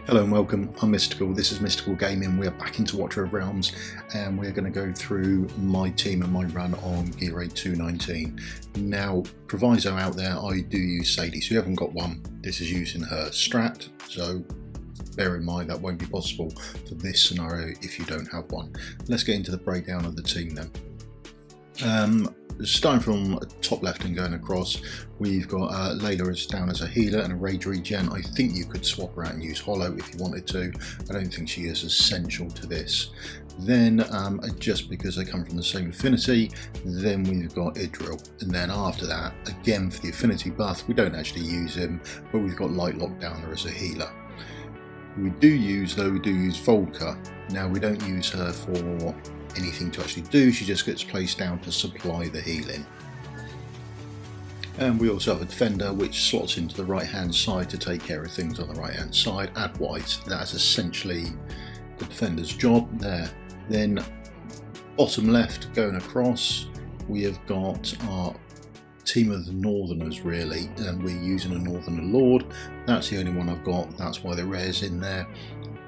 Hello and welcome, I'm Mystical, this is Mystical Gaming. We're back into Watcher of Realms and we're going to go through my team and my run on Gear Raid 219. Now, proviso out there, I do use Sadie, so you haven't got one. This is using her strat, so bear in mind that won't be possible for this scenario if you don't have one. Let's get into the breakdown of the team then. Starting from top left and going across, we've got Layla is down as a healer and a rage regen. I think you could swap her out and use Hollow if you wanted to. I don't think she is essential to this. Then just because they come from the same affinity, then we've got Idril, and then after that, again for the affinity buff, we don't actually use him, but we've got Lightlock down there as a healer. We do use Volca. Now we don't use her for anything to actually do, she just gets placed down to supply the healing. And we also have a defender which slots into the right hand side to take care of things on the right hand side. Add white, that's essentially the defender's job there. Then bottom left going across, we have got our team of the Northerners really, and we're using a Northerner Lord. That's the only one I've got, that's why the rare's in there,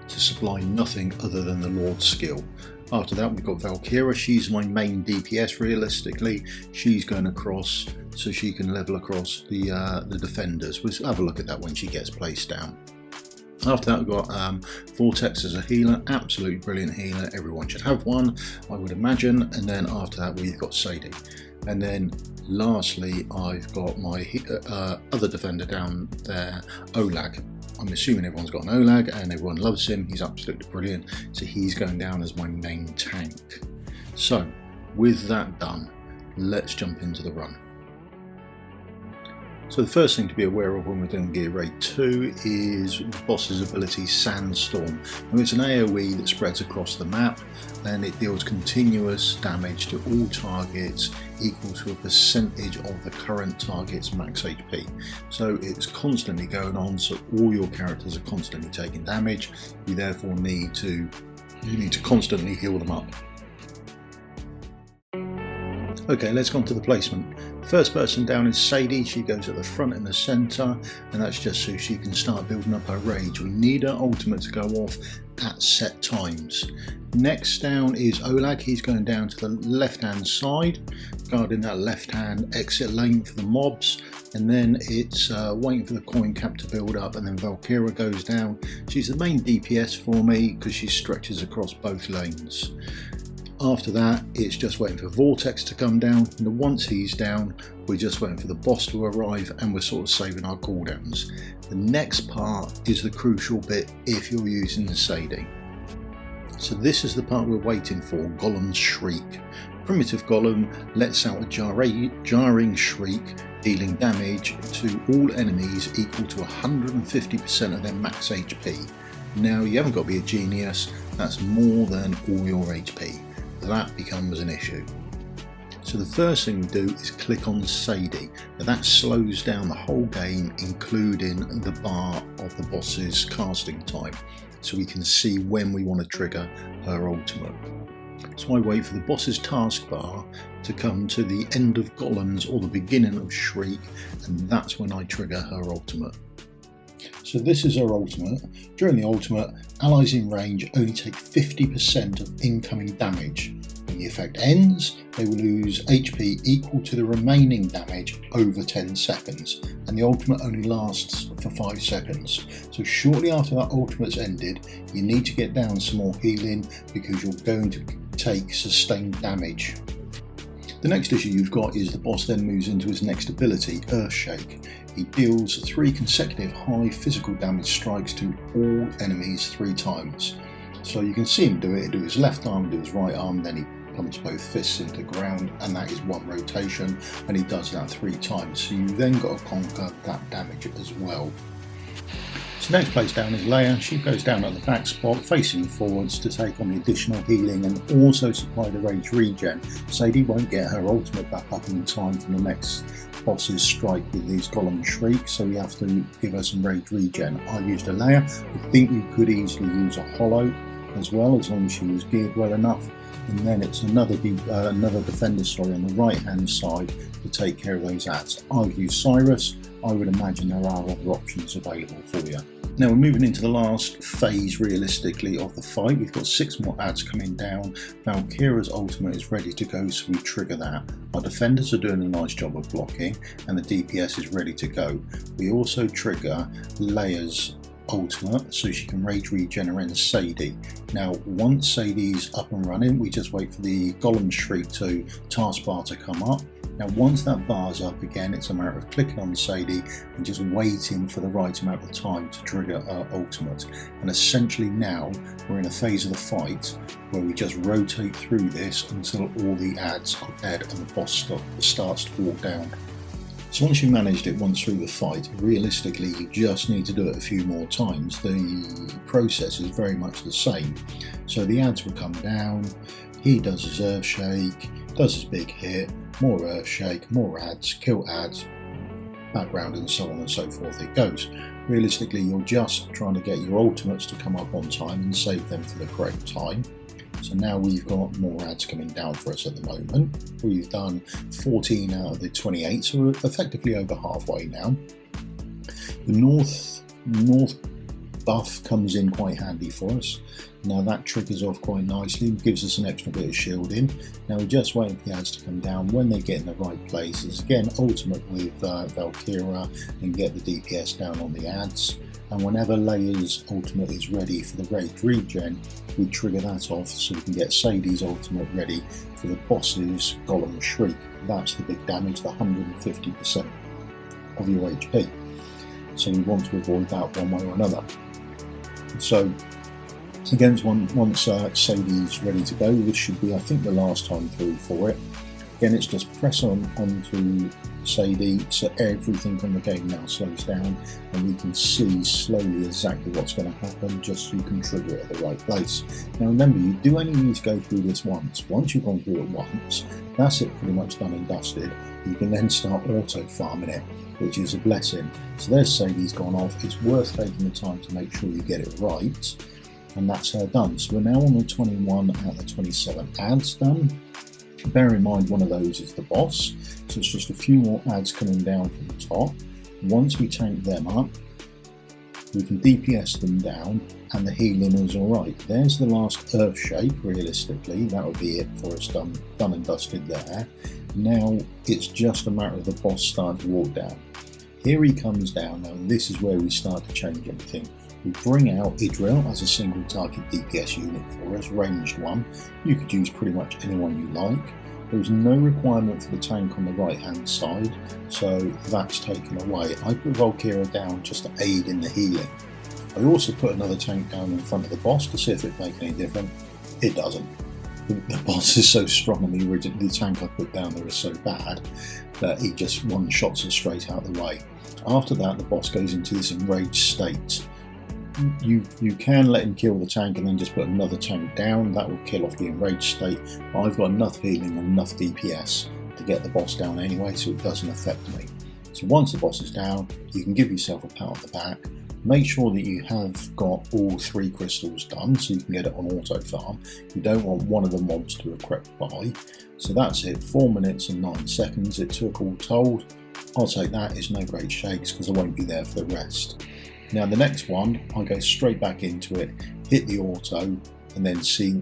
to supply nothing other than the Lord's skill. After that we've got Valkyria, she's my main DPS realistically. She's going across so she can level across the defenders. We'll have a look at that when she gets placed down. After that we've got Vortex as a healer, absolutely brilliant healer, everyone should have one I would imagine. And then after that we've got Sadie. And then lastly I've got my other defender down there, Olag. I'm assuming everyone's got an Olag and everyone loves him, he's absolutely brilliant, so he's going down as my main tank. So with that done, let's jump into the run. So the first thing to be aware of when we're doing Gear Raid 2 is the boss's ability Sandstorm. Now it's an AoE that spreads across the map and it deals continuous damage to all targets equal to a percentage of the current target's max HP. So it's constantly going on, so all your characters are constantly taking damage. You therefore need to constantly heal them up. Okay, let's go on to the placement. First person down is Sadie. She goes at the front and the centre, and that's just so she can start building up her rage. We need her ultimate to go off at set times. Next down is Olag. He's going down to the left hand side, guarding that left hand exit lane for the mobs, and then it's waiting for the coin cap to build up, and then Valkyria goes down. She's the main DPS for me because she stretches across both lanes. After that, it's just waiting for Vortex to come down, and once he's down, we're just waiting for the boss to arrive and we're sort of saving our cooldowns. The next part is the crucial bit if you're using the Sadie. So this is the part we're waiting for, Golem's Shriek. Primitive Golem lets out a jarring shriek, dealing damage to all enemies equal to 150% of their max HP. Now you haven't got to be a genius, that's more than all your HP. That becomes an issue. So the first thing we do is click on Sadie. Now that slows down the whole game, including the bar of the boss's casting time, so we can see when we want to trigger her ultimate. So I wait for the boss's taskbar to come to the end of Golem's or the beginning of Shriek, and that's when I trigger her ultimate. So this is her ultimate. During the ultimate, allies in range only take 50% of incoming damage. When the effect ends, they will lose HP equal to the remaining damage over 10 seconds, and the ultimate only lasts for 5 seconds. So shortly after that ultimate's ended, you need to get down some more healing because you're going to take sustained damage. The next issue you've got is the boss then moves into his next ability, Earthshake. He deals 3 consecutive high physical damage strikes to all enemies 3 times. So you can see him do it, he'll do his left arm, do his right arm, then he plumps both fists into the ground, and that is 1 rotation, and he does that 3 times. So you then got to conquer that damage as well. So next place down is Leia. She goes down at the back spot facing forwards to take on the additional healing and also supply the rage regen. Sadie won't get her ultimate back up in time for the next boss's strike with these Golem Shriek, so we have to give her some rage regen. I used a Leia. I think you could easily use a Hollow as well, as long as she was geared well enough. and then it's another defender on the right hand side to take care of those ads. I've used Cyrus. I would imagine there are other options available for you. Now we're moving into the last phase realistically of the fight. We've got 6 more ads coming down. Valkyria's ultimate is ready to go, so we trigger that. Our defenders are doing a nice job of blocking and the DPS is ready to go. We also trigger Leia's ultimate so she can rage regenerate Sadie. Now once Sadie's up and running, we just wait for the Golem Shriek to taskbar to come up. Now once that bar's up again, it's a matter of clicking on Sadie and just waiting for the right amount of time to trigger our ultimate. And essentially now we're in a phase of the fight where we just rotate through this until all the ads are dead and the boss starts to walk down. So once you've managed it once through the fight, realistically you just need to do it a few more times. The process is very much the same. So the ads will come down, he does his earth shake, does his big hit, more earth shake, more ads, kill ads, background and so on and so forth it goes. Realistically you're just trying to get your ultimates to come up on time and save them for the correct time. So now we've got more ads coming down for us at the moment. We've done 14 out of the 28, so we're effectively over halfway now. The north buff comes in quite handy for us. Now that triggers off quite nicely, gives us an extra bit of shielding. Now we're just waiting for the ads to come down. When they get in the right places, again ultimate with Valkyria and get the DPS down on the ads. And whenever Leia's ultimate is ready for the rage regen, we trigger that off so we can get Sadie's ultimate ready for the boss's Golem Shriek. That's the big damage, the 150% of your HP. So we want to avoid that one way or another. So again, once Sadie's ready to go, this should be I think the last time through for it. Again, it's just press onto Sadie so everything on the game now slows down and we can see slowly exactly what's going to happen just so you can trigger it at the right place. Now remember, you do only need to go through this once. Once you've gone through it once, that's it pretty much done and dusted. You can then start auto farming it, which is a blessing. So there's Sadie's gone off. It's worth taking the time to make sure you get it right, and that's her done. So we're now on the 21 out of the 27 ads done. Bear in mind one of those is the boss, so it's just a few more ads coming down from the top. Once we tank them up, we can DPS them down and the healing is alright. There's the last earth shake, realistically, that would be it for us done and dusted there. Now it's just a matter of the boss starting to walk down. Here he comes down now, and this is where we start to change everything. We bring out Idril as a single target DPS unit for us, ranged one. You could use pretty much anyone you like. There's no requirement for the tank on the right hand side, so that's taken away. I put Valkyria down just to aid in the healing. I also put another tank down in front of the boss to see if it makes any difference. It doesn't. The boss is so strong and the tank I put down there is so bad that he just one-shots us straight out of the way. After that, the boss goes into this enraged state. You can let him kill the tank and then just put another tank down. That will kill off the enraged state. But I've got enough healing and enough DPS to get the boss down anyway, so it doesn't affect me. So once the boss is down, you can give yourself a pat on the back. Make sure that you have got all 3 crystals done so you can get it on auto farm. You don't want one of the mobs to have crept by. So that's it, 4 minutes and 9 seconds it took all told. I'll take that, it's no great shakes because I won't be there for the rest. Now the next one, I go straight back into it, hit the auto, and then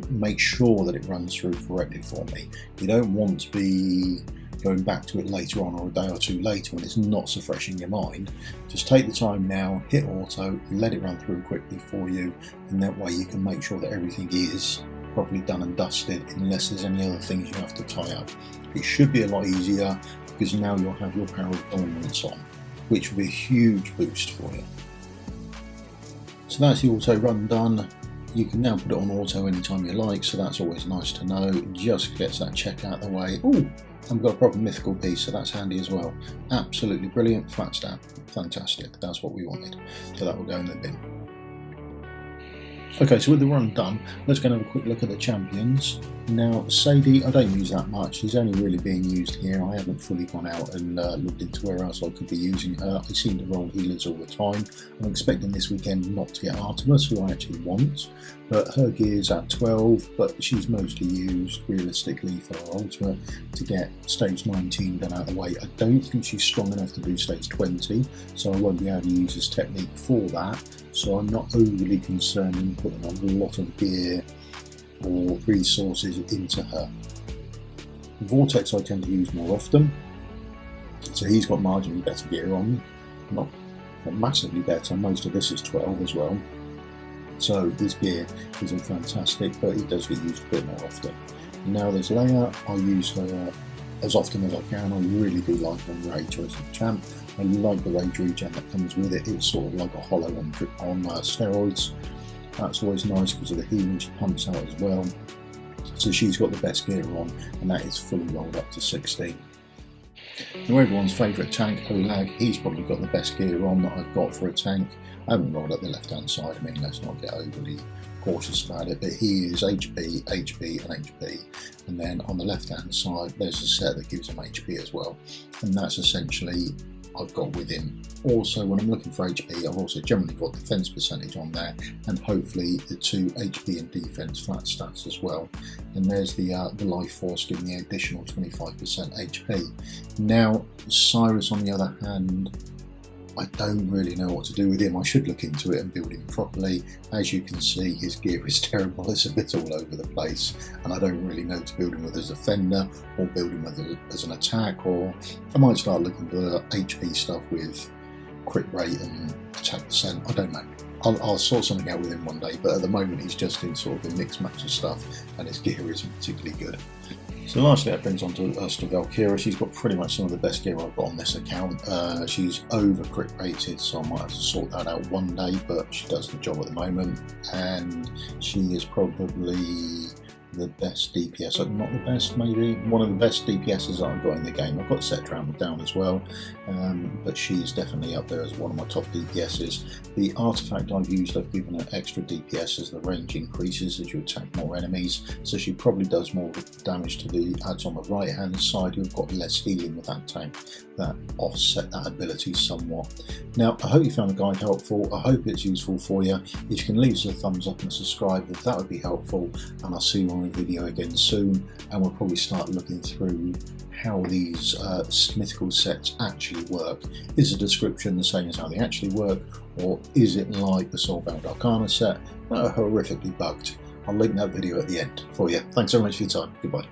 make sure that it runs through correctly for me. You don't want to be going back to it later on or a day or two later when it's not so fresh in your mind. Just take the time now, hit auto, let it run through quickly for you, and that way you can make sure that everything is properly done and dusted unless there's any other things you have to tie up. It should be a lot easier because now you'll have your power of dominance on, which will be a huge boost for you. So that's the auto run done. You can now put it on auto anytime you like, so that's always nice to know. It just gets that check out of the way. Ooh, I've got a proper mythical piece, so that's handy as well. Absolutely brilliant, flat stat, fantastic. That's what we wanted. So that will go in the bin. Okay, so with the run done, let's go and have a quick look at the champions. Now, Sadie, I don't use that much. She's only really being used here. I haven't fully gone out and looked into where else I could be using her. I seem to roll healers all the time. I'm expecting this weekend not to get Artemis, who I actually want, but her gear's at 12, but she's mostly used realistically for her ultimate to get stage 19 done out of the way. I don't think she's strong enough to do stage 20, so I won't be able to use this technique for that. So I'm not overly concerned in putting a lot of gear or resources into her. Vortex I tend to use more often, so he's got marginally better gear on, not massively better. Most of this is 12 as well, so his gear isn't fantastic, but he does get used a bit more often. Now there's Leia. I use her as often as I can. I really do like her Rage as a champ. I like the Rage regen that comes with it. It's sort of like a hollow on steroids. That's always nice because of the healing she pumps out as well. So she's got the best gear on, and that is fully rolled up to 16. Now everyone's favourite tank, Olag, he's probably got the best gear on that I've got for a tank. I haven't rolled up the left hand side, I mean, let's not get overly cautious about it, but he is HP, HP and HP, and then on the left hand side there's a set that gives him HP as well, and that's essentially I've got with him. Also, when I'm looking for HP, I've also generally got defense percentage on there, and hopefully the 2 HP and defense flat stats as well. And there's the life force giving the additional 25% HP. Now, Cyrus, on the other hand, I don't really know what to do with him. I should look into it and build him properly. As you can see, his gear is terrible. It's a bit all over the place, and I don't really know to build him with as a defender or build him with as an attack, or I might start looking for HP stuff with crit rate and attack percent. I don't know. I'll sort something out with him one day, but at the moment he's just in sort of a mixed match of stuff, and his gear isn't particularly good. So lastly, that brings on to us to Valkyria. She's got pretty much some of the best gear I've got on this account. She's over crit rated, so I might have to sort that out one day, but she does the job at the moment, and she is probably the best DPS, not the best, maybe one of the best DPSs that I've got in the game. I've got set down as well, but she's definitely up there as one of my top DPSs. The artifact I've used, I've given her extra DPS as the range increases as you attack more enemies, so she probably does more damage to the ads on the right hand side who've got less healing with that tank. That offset that ability somewhat. Now, I hope you found the guide helpful. I hope it's useful for you. If you can leave us a thumbs up and subscribe, that would be helpful, and I'll see you on a video again soon, and we'll probably start looking through how these mythical sets actually work. Is the description the same as how they actually work, or is it like the Soulbound Arcana set that are horrifically bugged? I'll link that video at the end for you. Thanks so much for your time. Goodbye.